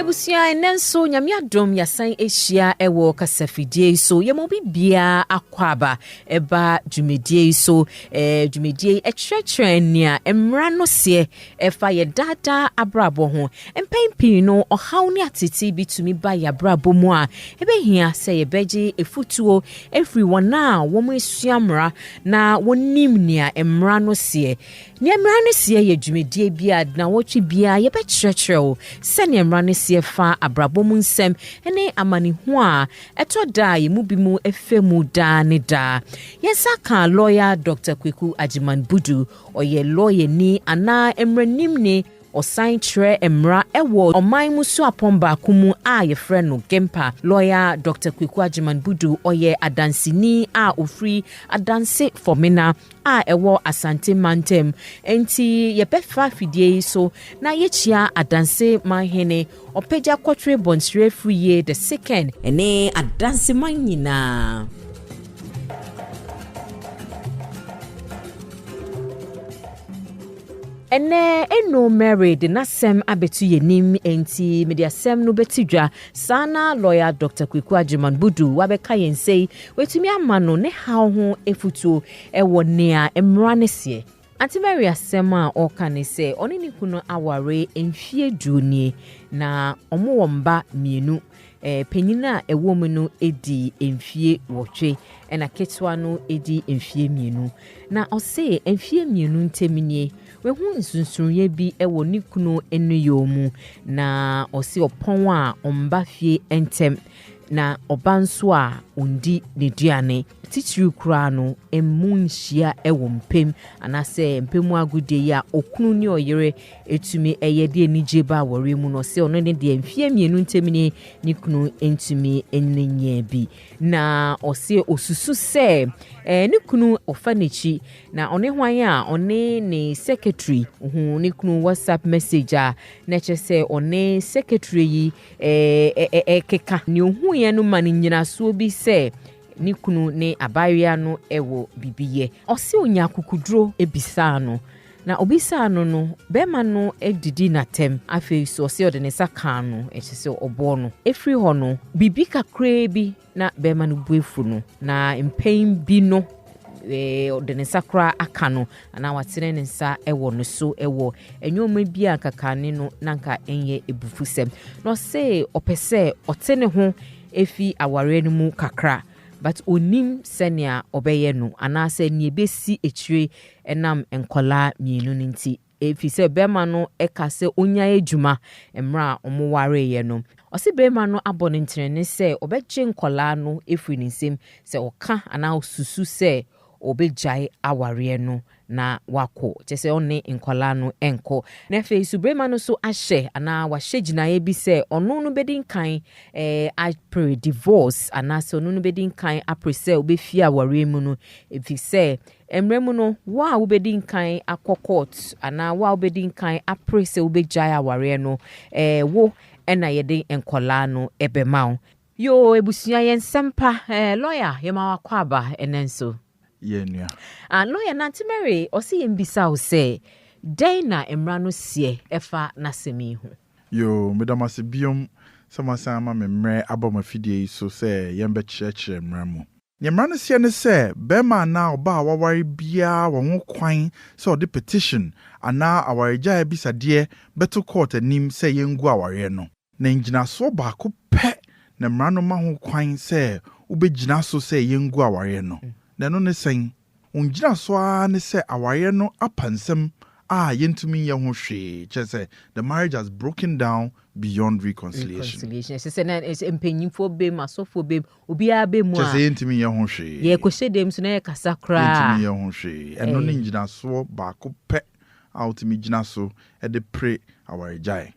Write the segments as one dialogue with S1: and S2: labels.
S1: Ebusia enenso nyamia dom yasan ehia ewo kasafidie so yemobi bia akwaba eba dwumedie so dwumedie etwetwe nia Mmra no se efa ye dada abrabo ho empempi no ohaw ne atete bitumi ba ya brabo mu a ebehia se ye beje efutuo everyone na wo mu esua Mmra na wonim nia Mmra no se nia Mmra no se ye dwumedie bia na wotwe bia ye be kyerɛkyerɛw se nia Mmra no se fa abrabo mu nsem ene amani ho a etoda ye mu bi mu efemu da ne da yensa kan lawyer Dr. Kweku Ajiman Budu oye lawyer ni ana emranim ni osan tre Mmra ewo oman musu apomba kumu a ye frɛ no Gempa. Lawyer Dr. Kweku Ajiman Budu oye adansini a ofri adanse formina a ewo Asante Mantem enti ye befa fidie so na ye chia adanse manhene opeja kwotre bonsre fuye the second ene adanse manyina. Ene eno Mary de nasem abetu yenim enti mediasem no betidwa sana lawyer Dr. Kweku Ajiman Budu wabeka yensei wetumi amano ne haw ho efutuo ewo nea Mmra ne se Auntie Mary asem a oka ne se oni ni kuno aware emfie dunie na omo womba mienu penyina ewo mu no edi emfie wotwe ena ketwa no edi emfie mienu na ose emfie mienu nteminie we hu nsunsunye bi ewo ni kuno enuyomu na ose opon a omba fie entem na obanso a undi ne duane titiri kura no emunhia ewo mpem anase mpemu agude ya okunu ni oyere etumi eyede enije ba wore mu no se ono ne de mfie mienu ntemini ni kunu entumi enenye bi na ose osusu se ni kunu ofanechi na one hwan a one ne secretary hu ni kunu WhatsApp message a na chese one secretary yi keka ni hu ye no mani nyina so bi se ni kunu ne abaria no ewo bibiye ose onya kukudro ebisa no na obisa no bema no edidi natem afi so ose ode ne saka no ehise obo no efri ho no bibi kakra bi na bema no buefu no na mpain bi no ode ne sakra aka no ana watene ne nsa ewo no so ewo enwoma bi akakane no nanka enye ebufusem no se opese otene ho efi aware no mu kakra but onim senia obeye no anase ni ebesi echire enam enkola mienu nti efi se bema no ekase onya ejuma Mmra omoware ye no osi bema no abone ntrene se obeje nkola no efi nsem se oka ana osusu se obejai aware no na wako chese one nkola no enko na fe subrema no so ahye ana wahye ginaye bi se ono no bedin kan I pre divorce ana so ono no bedin kan aprese obefia aware mu no efi se Mmra mu no wa obedin kan akokot ana wa obedin kan aprese obejai aware no wo ena yede nkola no ebema yo ebusia yensempa lawyer yema wakwaba enenso
S2: yenua
S1: lawyer Auntie Mary osi yembisa o se na Mmra no se efa nasemi ho
S2: yo medamase biom sama memre abomafidie so se yembe kyerɛkyerɛ Mmra mu Mmra no se ne se bema na oba awaware bia wo kwan se ode petition ana Awaregyae bisade beto court anim se yengu aware no na ngina so baako pɛ na Mmra no ma ho kwan se ubegyina so se yengu aware no na no ne sen ungyina so a ne se aware no apansem a yentumi ye ho hwe chese the marriage has broken down beyond reconciliation
S1: se na empanyimfo be masofo be obi a be mu a
S2: chese yentumi ye ho hwe
S1: ye ko hyedem so na ye kasa kra
S2: yentumi ye ho hwe eno ne ngina so baako pɛ a utimi gina so e de pre Awaregyae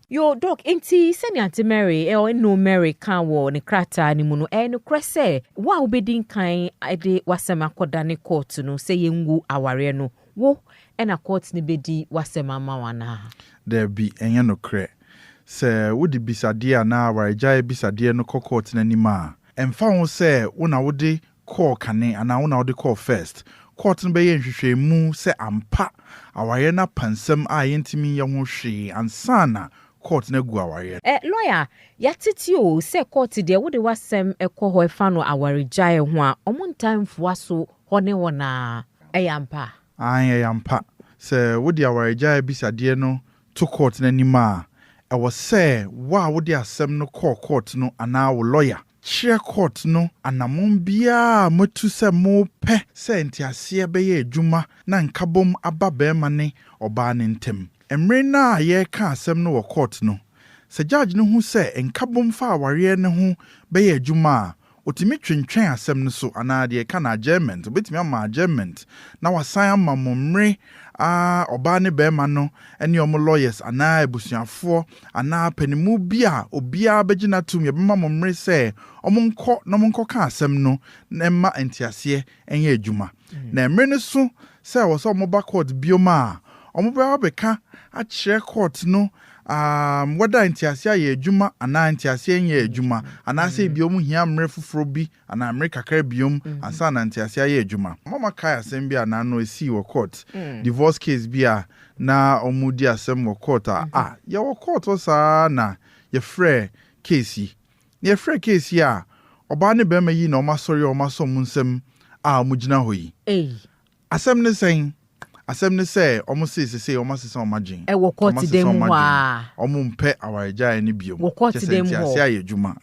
S1: yo doc enti seni Auntie Mary no Mary kan wo ne krata ni mu no no krese wa obedin kan de wasema koda ne court no se yengu aware no wo na court ne bedi wasema mawana
S2: there be enye no kre se wodi bisade na Awaregyae bisade no court na nima emfa ho se wona wodi call kane ana wona wodi call first court no be nhwehwemu se ampa aware na pansem a yentimi ye ho hwe ansana court na gu aware.
S1: Lawyer, yatiti o se court de wo de wasem ekọ ho efa no Awaregyae ho a omontan foa so hone wona eyampa.
S2: Eyampa. Se wo de Awaregyae bisade no to court na nima e wo se wa wo de asem no court no ana wo lawyer. Share court no anamon bia motu se mo pe se ntiase beye adwuma na nkabom aba bema ne oba ne ntem. Mmre na ye ka asem no wo court no. Se judge no hu se nkabom fa aware ne ho beye adwuma otimi twentwen asem no so ana de ka na adjournment obetimi ama adjournment na wasan ama mmre oba ne bema no ene omo lawyers ana ebusuafo ana panimu bia obia begina tum ye bema mmre se omonko na monko ka asem no na ma entiase enye adwuma na mmre ne so se wo so omo ba court bioma omo ba beka a kire court no whether entiase aye adwuma ana entiase enye adwuma ana se biom hia mmre foforo bi ana mmre kakra biom asa na entiase aye adwuma mama kai asem bia na no esi wo court divorce case bia na omudi asem wo court ye wo court osa na ye frɛ case ye frɛ case a oba ne bema yi na omasori omasom nsem omugina hoyi asem ne sen asem ne say omo se omo sese omagin
S1: wo court dem ho a
S2: omo mpe Awaregyae ne biom
S1: wo court dem ho
S2: ase ayedwuma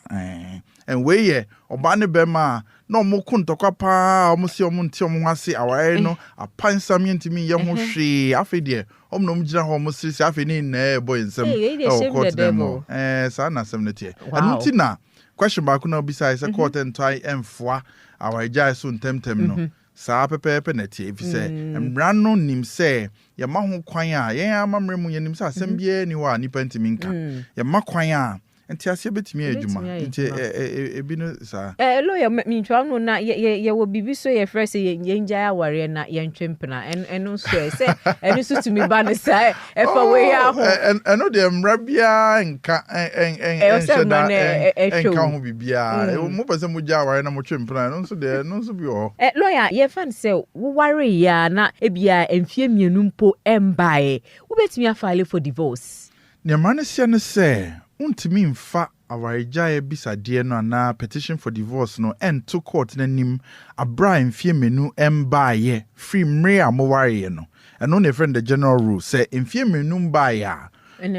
S2: en we ye oba ne bema na omo kuntokwa pa omo se omo nti omo ase aware no apansam yentimi ye ho hwe afede omo no mugina ho omo sese afede na boy nsem wo court dem ho sa na asem ne tie anuti na question back na obisa is court entwai emfoa Awaregyae so ntemtem no saa pepepe na tie fi se Mmra no nim se ye ma ho kwan a ye amamre mu ye nim se asem bia ni wa nipa ntimi nka ye ma kwan a entiase betimi adwuma nti ebi no saa
S1: lawyer mi twa no na ye wo bibi so ye frɛ se ye njaya aware na ye ntwempena eno so se eno so tumi ba no saa fa we ya ho
S2: eno de Mmra bia nka enka ho bibia mo pese mo ja aware na mo twempena eno so de eno so bi ho
S1: lawyer ye fan se wo ware ya na ebia emfie mienu mpo embae wo betumi afile for divorce
S2: ne man se untimi mfa Awaregyae bisade no ana petition for divorce no to court nanim abra mfie menu embaye free mmre amoware no eno ne friend the general rule say mfie menu mbaye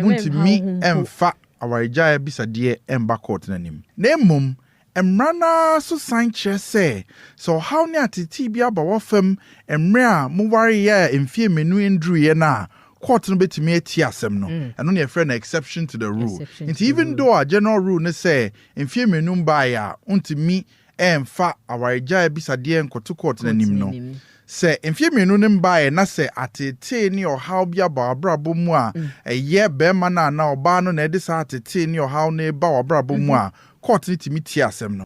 S2: untimi emfa Awaregyae bisade emba court nanim na mum Mmra na so san kire say so how ne atiti bia ba wofam mmre a moware ye mfie menu ndru ye na court no betimi ati asem no eno ne friend exception to the rule nti even though a general rule ne say mfie menum bae a untimi emfa Awaregyae bisade enkoto court na nim no se mfie menu ne mbae na se atete ni ohaw bia ba abrabo mu a eye bema na oba no na edisa atete ni ohaw na ba abrabo mu a court ni timi ti asem no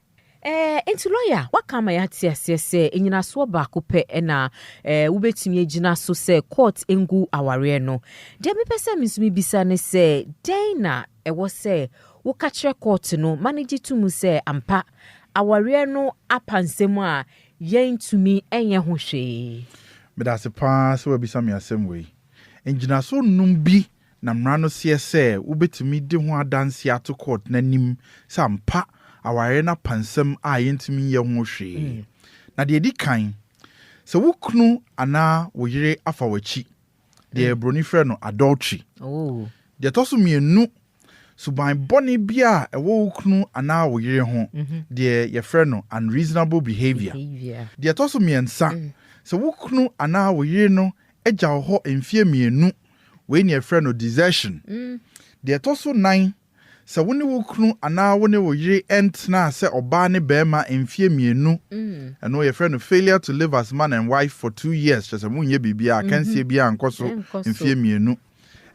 S1: enti lawyer wakama ya tiase se enyina so ba ko pe na wobetumi agina so se court engu aware no de me pese misumi bisa ne se den na ewo se wo ka kire court no manage tumu se ampa aware no apansem a yentumi enye ho hwe
S2: beda se pa so bisa me asem we engyina so num bi na Mmra no se wobetumi de ho adanse ato court nanim sampa aware na pansem a yentimi ye ho hwe na de di kan se wukunu ana wo yire afa wachi de broni frɛ no adultery de toso mienu suban boni bia ewo wukunu ana wo yire ho de ye frɛ no unreasonable behavior de toso miensa se wukunu ana wo yire no agya ho mfie mienu we ne frɛ no desertion de toso 9 se woni wukunu ana woni wo yire entna se oba ne bema mfie mienu eno ye friend failure to live as man and wife for 2 years se munye bibia kansie bia ankoso mfie mienu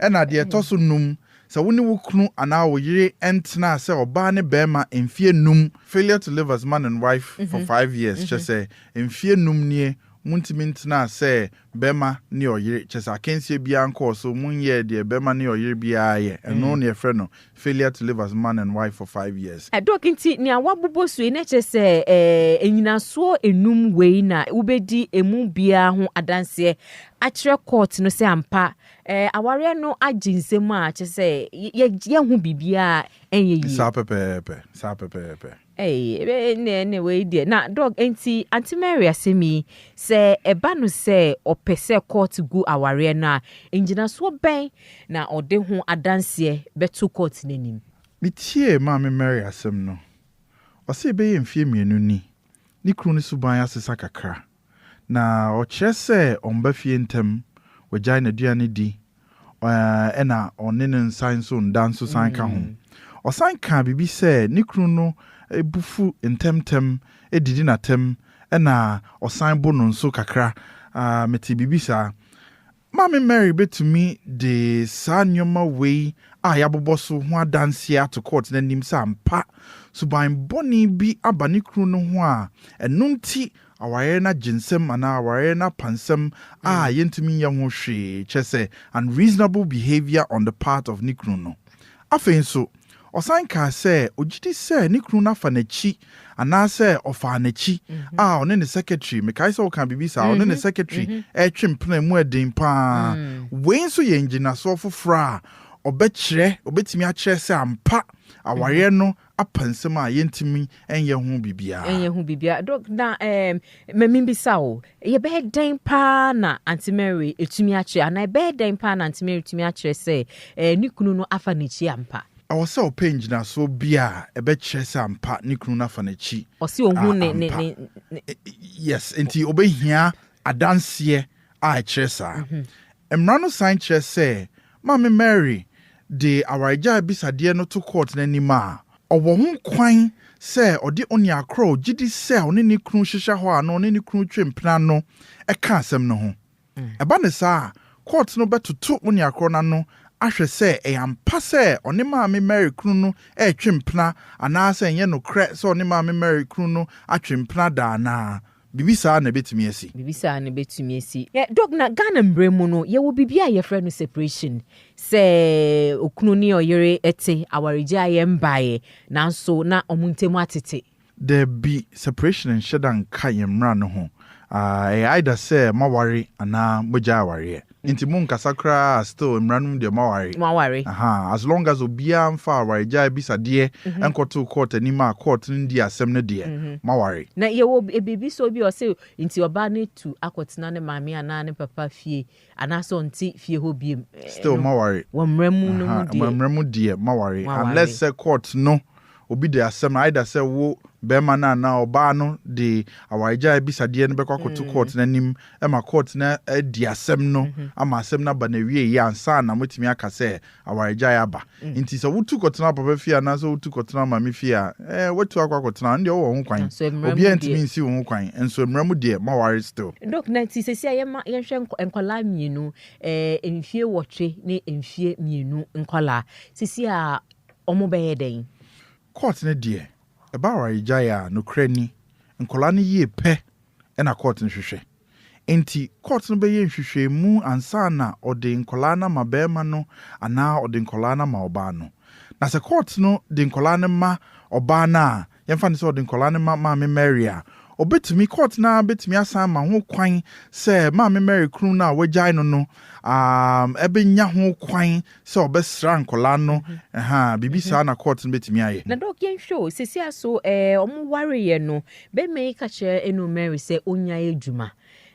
S2: ena de toso num se woni wukunu ana wo yire entna se oba ne bema mfie num failure to live as man and wife for 5 years se mfie num nie muntimintna say bema ni oyire chesa kensie bia nko so munye de bema ni oyire bia ye eno ne friend no failure to live as man and wife for 5 years.
S1: Dok nti ni awabobo so e na chese enyinaso enum wei na ubedi emu bia ho adanse akire court no se ampa aware no aginsem a chese ye hu bibia enye yi
S2: sa pepe
S1: ne we die na dog enti Auntie Mary asemi se eba no se opese court gu aware na enjina so ben na ode ho adanse beto court nanim.
S2: Mitie Mama Mary asem no ose be ye mfie mienu ni kru ne suban asesa kakra na o kyerese omba fie ntem wagya na duane di ena one ne nsan so ndan so san ka ho osan ka bibi se ni kru no ebufu ntemtem edidi na tem ena osan bo no nso kakra meti bibi sa Mama Mary betumi de sanyoma wei yaboboso ho adanse ato court na nim sa ampa suban boni bi abani kru no ho a enunti aware na jinsem ana aware na pansem yentumi ye ho hwe chese unreasonable behavior on the part of nikru no afen so osan ka se ogidi se nikru na fa na chi ana se ofa na chi one ne secretary me kai se o kan bibisa one ne secretary twempena mu edin pa wen so ye ngina so fofra obetimi a kire se ampa aware no apansem a yentimi enye ho bibia
S1: dok na memimbisa o ye be den pa na Auntie Mary etumi a kire ana be den pa na Auntie Mary etumi a kire se nikunu no afa na chi ampa
S2: awose openj na so bia ebe kire se ampa nikunu na afa na chi
S1: osi ohun ne
S2: yes enti obehia adanse a kire sa Mmra no sign kire se Mama Mary de Awaregyae bisade no to court na nima owo ho kwan se odi oni akro gidi se oni ne kru hihya ho ano oni ne kru twempena no ka asem no ho eba ne sa court no betoto oni akro na no ahwe se ampa se oni Mama Mary kru no twempena ana se enye no kre se oni Mama Mary kru no atwempena da na bibisa na betumi asi
S1: dog na Ghana mbremu no ye wo bibia ye frɛ no separation se okunu ni oyere ete Awaregyae mbae nanso na omuntemu atete
S2: there be separation and shedan ka ye Mmra no ho either say mawari ana moja aware inti mun kasakra still Mmra no de mawari as long as obia mfa Awaregyae bisade enkoto court anima court ndi asem ne de mawari
S1: na ye wo ebibi so bi o se inti oba ne tu akotena ne mame ana ne papa fie ana so nti fie ho biem
S2: still mawari
S1: wo Mmra mu
S2: de mawari unless say court no obi de asem either say wo bema na oba no de Awaregyae bisade no bekwakoto court na nim ema court na di asem no ama asem na ba na wie ya ansa na motimi aka se Awaregyae aba nti so wutu kotena papa fia na so wutu kotena mama fia wetu akwakotena ndi wo ho kwan obi antimi nsi wo ho kwan enso Mmra mu de mawari still
S1: dok na ti sesi ayema yenhwe enkola mienu emfie wotwe ne emfie mienu nkola sesi a omo beye den
S2: court ne de eba Awaregyae no krani nkola ne yie pe na court ne hwehwe enti court no be ye hwehwe mu ansa na ode nkola na mabema no ana ode nkola na ma oba no na se court no de nkola ne ma oba na yemfa ne se ode nkola ne ma Mama Mary a obetumi court na betumi asan ma ho kwan se Mama Mary kru na wagyae no ebe nya ho kwan se obesra nkola no bibisa na court no betumi aye
S1: na dok yen show sesi aso omo ware ye no be me ka che enu Mary se onya edwuma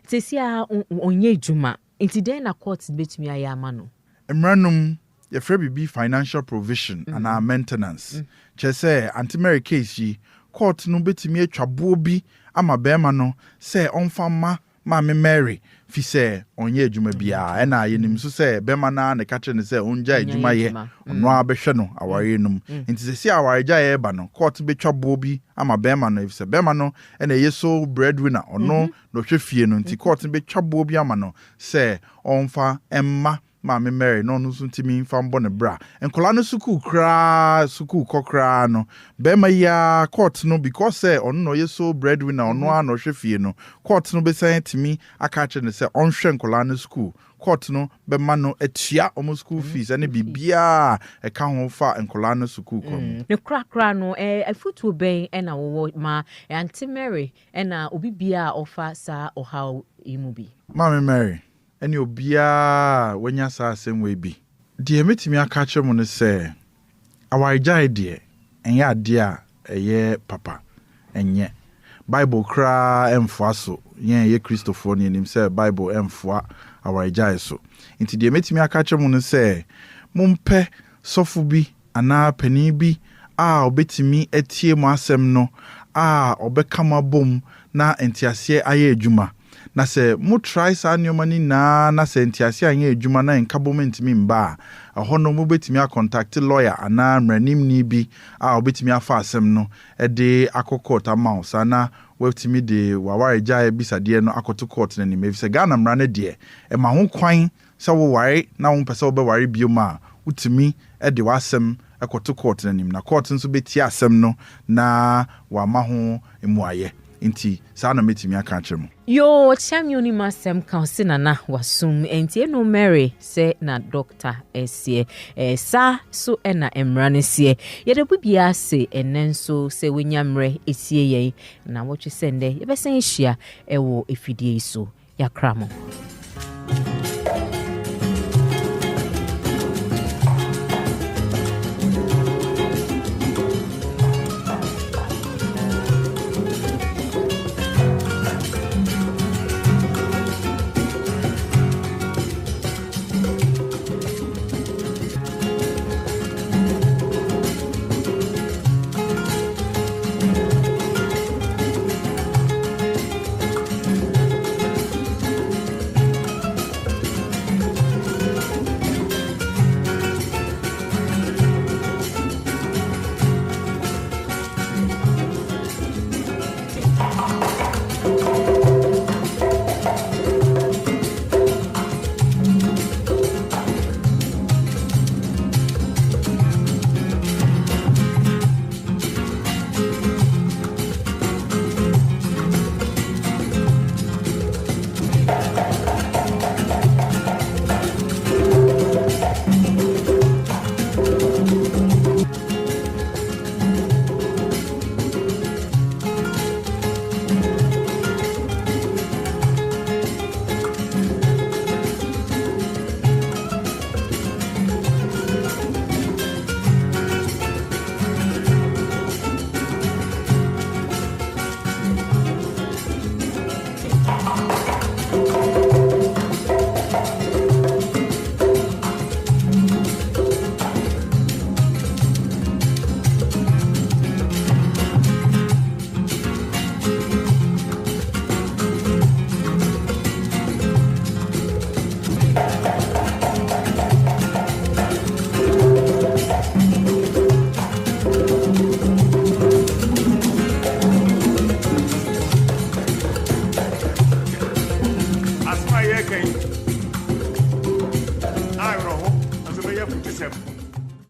S1: sesi a onye edwuma nti den na court betumi aye ama no
S2: Mmranum ye frɛ bibi financial provision and maintenance chese Auntie Mary case yi court no betumi atwabo bi ama bema no se onfa ma Mama Mary fi se onye adwuma bia na yenim so se bema na ne ka kire ne se onja adwuma ye ono abehwe no aware num nti se si Awaregyae eba no court betwabo bi ama bema no fi se bema no na yeso breadwinner ono no hwe fie no nti court betwabo bi ama no se onfa emma maame Mary no no so ntimi mfa mbɔ ne bra enkola no sukuu kra sukuu kokra no bema ya court no because ono no yeso breadwinner ono a no hwefie no court no besan timi aka kye ne sɛ ɔnhwɛ enkola no sukuu court no bema no atua omo school fees ane bibia ɛka ho fa enkola no sukuu kom
S1: ne krakra no afutu ben na wo ma Auntie Mary na obi bia ofa sa ohaw imubi
S2: maame Mary ene obia wanya sa asɛm we bi de emetimi aka kye mo ne sɛ Awaregyae de enye ade a eye papa enye Bible kra emfoa so ye Christopher ne nim sɛ Bible emfoa Awaregyae so nti de emetimi aka kye mo ne sɛ mompe sofo bi ana pani bi a obetimi etie mo asɛm no a obekama bom na entiase aye adwuma na se mo try sa nneoma ni na se entiase anye adwuma na nkabom ntimi mba a ho no mo betimi a contact lawyer ana mranim ni bi a obetimi afa asɛm no de akokot amount sana wetimi de Awaregyae bisade no akoto court na ni me se Ghana mra ne de e ma ho kwan se wo ware na wo pese wo be ware bioma utimi de wasɛm akoto court na nim na court nso beti asɛm no na wa ma ho emuaye inti saa na metimi aka kyerɛ mo
S1: yo champion ni masem kan se nana wasum enti eno Mary se na doctor esie sa so na Mmra ne sie ye de bibia se enenso se wenyamre esie yen na wotwe sende ye besen hia ewo efidie so yakramo
S3: I don't know. As a way of